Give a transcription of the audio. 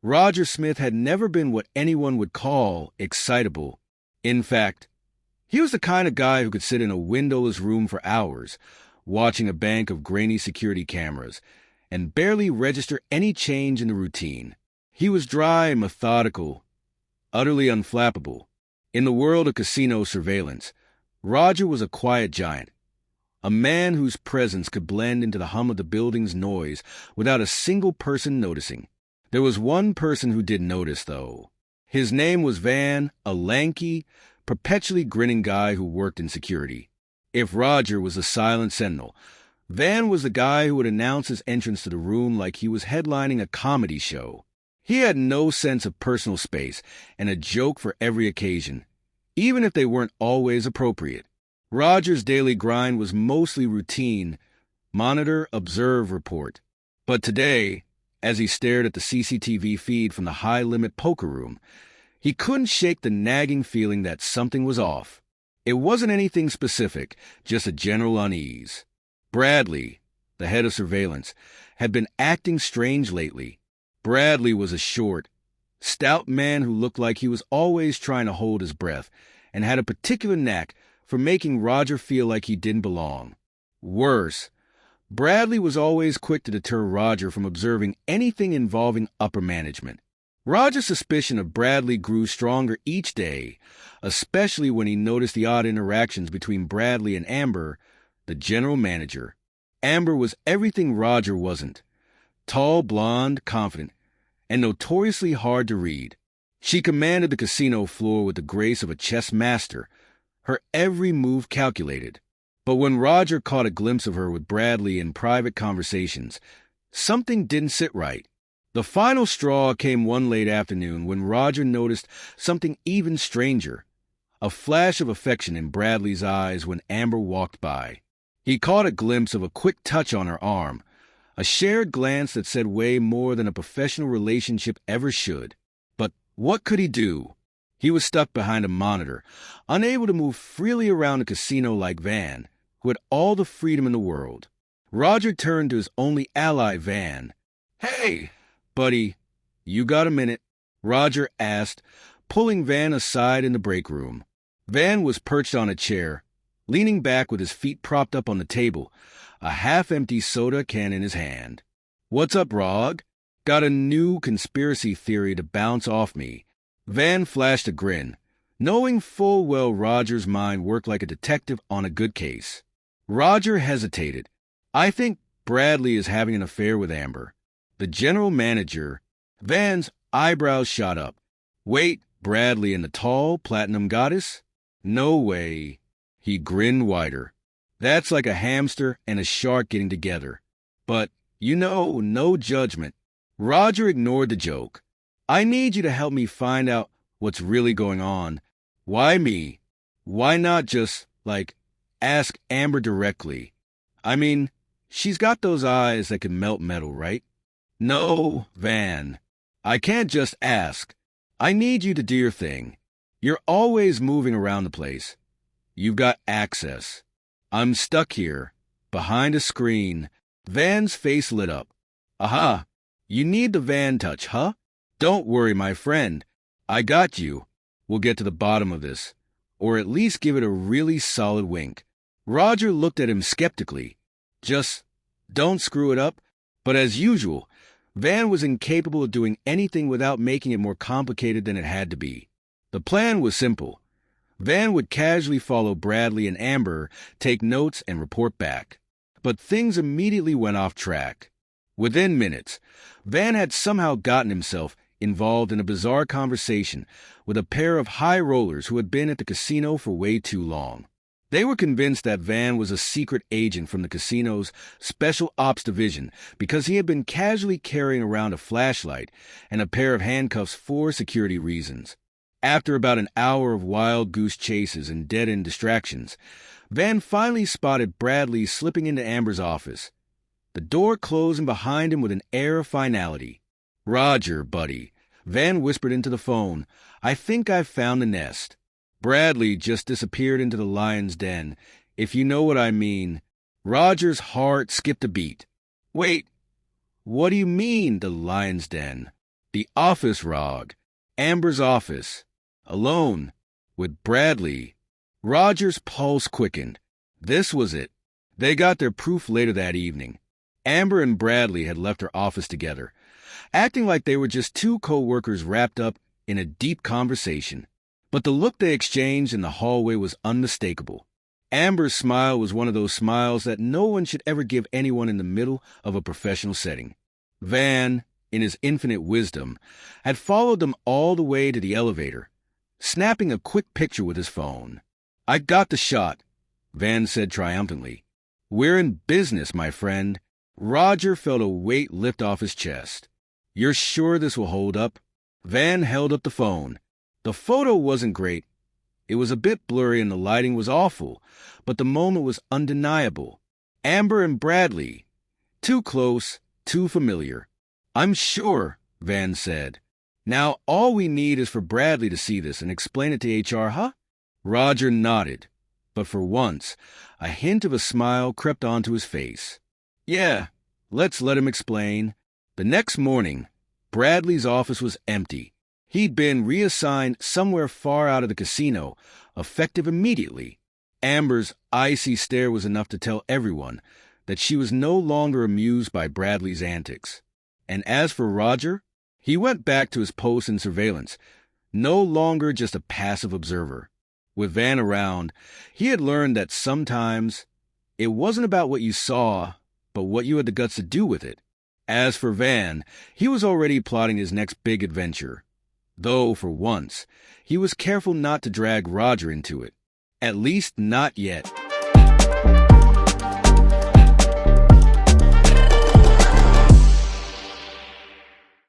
Roger Smith had never been what anyone would call excitable. In fact, he was the kind of guy who could sit in a windowless room for hours, watching a bank of grainy security cameras, and barely register any change in the routine. He was dry, methodical, utterly unflappable. In the world of casino surveillance, Roger was a quiet giant, a man whose presence could blend into the hum of the building's noise without a single person noticing. There was one person who did notice, though. His name was Van, a lanky, perpetually grinning guy who worked in security. If Roger was the silent sentinel, Van was the guy who would announce his entrance to the room like he was headlining a comedy show. He had no sense of personal space and a joke for every occasion, even if they weren't always appropriate. Roger's daily grind was mostly routine, monitor, observe, report. But today, as he stared at the CCTV feed from the high-limit poker room, he couldn't shake the nagging feeling that something was off. It wasn't anything specific, just a general unease. Bradley, the head of surveillance, had been acting strange lately. Bradley was a short, stout man who looked like he was always trying to hold his breath and had a particular knack for making Roger feel like he didn't belong. Worse, Bradley was always quick to deter Roger from observing anything involving upper management. Roger's suspicion of Bradley grew stronger each day, especially when he noticed the odd interactions between Bradley and Amber, the general manager. Amber was everything Roger wasn't. Tall, blonde, confident, and notoriously hard to read. She commanded the casino floor with the grace of a chess master, her every move calculated. But when Roger caught a glimpse of her with Bradley in private conversations, something didn't sit right. The final straw came one late afternoon when Roger noticed something even stranger, a flash of affection in Bradley's eyes when Amber walked by. He caught a glimpse of a quick touch on her arm, a shared glance that said way more than a professional relationship ever should. But what could he do? He was stuck behind a monitor, unable to move freely around the casino like Van, who had all the freedom in the world. Roger turned to his only ally, Van. "Hey, buddy, you got a minute?" Roger asked, pulling Van aside in the break room. Van was perched on a chair, leaning back with his feet propped up on the table, a half-empty soda can in his hand. "What's up, Rog? Got a new conspiracy theory to bounce off me." Van flashed a grin, knowing full well Roger's mind worked like a detective on a good case. Roger hesitated. "I think Bradley is having an affair with Amber." The general manager, Van's eyebrows shot up. "Wait, Bradley and the tall, platinum goddess? No way." He grinned wider. "That's like a hamster and a shark getting together. But, no judgment." Roger ignored the joke. "I need you to help me find out what's really going on." "Why me? Why not just, ask Amber directly? I mean, she's got those eyes that can melt metal, right?" "No, Van. I can't just ask. I need you to do your thing. You're always moving around the place. You've got access. I'm stuck here, behind a screen." Van's face lit up. "Aha, you need the Van touch, huh? Don't worry, my friend. I got you. We'll get to the bottom of this, or at least give it a really solid wink." Roger looked at him skeptically. "Just don't screw it up." But as usual, Van was incapable of doing anything without making it more complicated than it had to be. The plan was simple. Van would casually follow Bradley and Amber, take notes, and report back. But things immediately went off track. Within minutes, Van had somehow gotten himself involved in a bizarre conversation with a pair of high rollers who had been at the casino for way too long. They were convinced that Van was a secret agent from the casino's Special Ops Division because he had been casually carrying around a flashlight and a pair of handcuffs for security reasons. After about an hour of wild goose chases and dead-end distractions, Van finally spotted Bradley slipping into Amber's office, the door closing behind him with an air of finality. "Roger, buddy," Van whispered into the phone. "I think I've found the nest." Bradley just disappeared into the lion's den, if you know what I mean. Roger's heart skipped a beat. "Wait, what do you mean, the lion's den?" The office log. Amber's office. Alone. With Bradley. Roger's pulse quickened. This was it. They got their proof later that evening. Amber and Bradley had left her office together, acting like they were just two co-workers wrapped up in a deep conversation. But the look they exchanged in the hallway was unmistakable. Amber's smile was one of those smiles that no one should ever give anyone in the middle of a professional setting. Van, in his infinite wisdom, had followed them all the way to the elevator, snapping a quick picture with his phone. "I got the shot," Van said triumphantly. "We're in business, my friend." Roger felt a weight lift off his chest. "You're sure this will hold up?" Van held up the phone. The photo wasn't great. It was a bit blurry and the lighting was awful, but the moment was undeniable. Amber and Bradley. Too close, too familiar. "I'm sure," Van said. "Now all we need is for Bradley to see this and explain it to HR, huh?" Roger nodded, but for once, a hint of a smile crept onto his face. "Yeah, let's let him explain." The next morning, Bradley's office was empty. He'd been reassigned somewhere far out of the casino, effective immediately. Amber's icy stare was enough to tell everyone that she was no longer amused by Bradley's antics. And as for Roger, he went back to his post in surveillance, no longer just a passive observer. With Van around, he had learned that sometimes it wasn't about what you saw, but what you had the guts to do with it. As for Van, he was already plotting his next big adventure. Though, for once, he was careful not to drag Roger into it. At least not yet.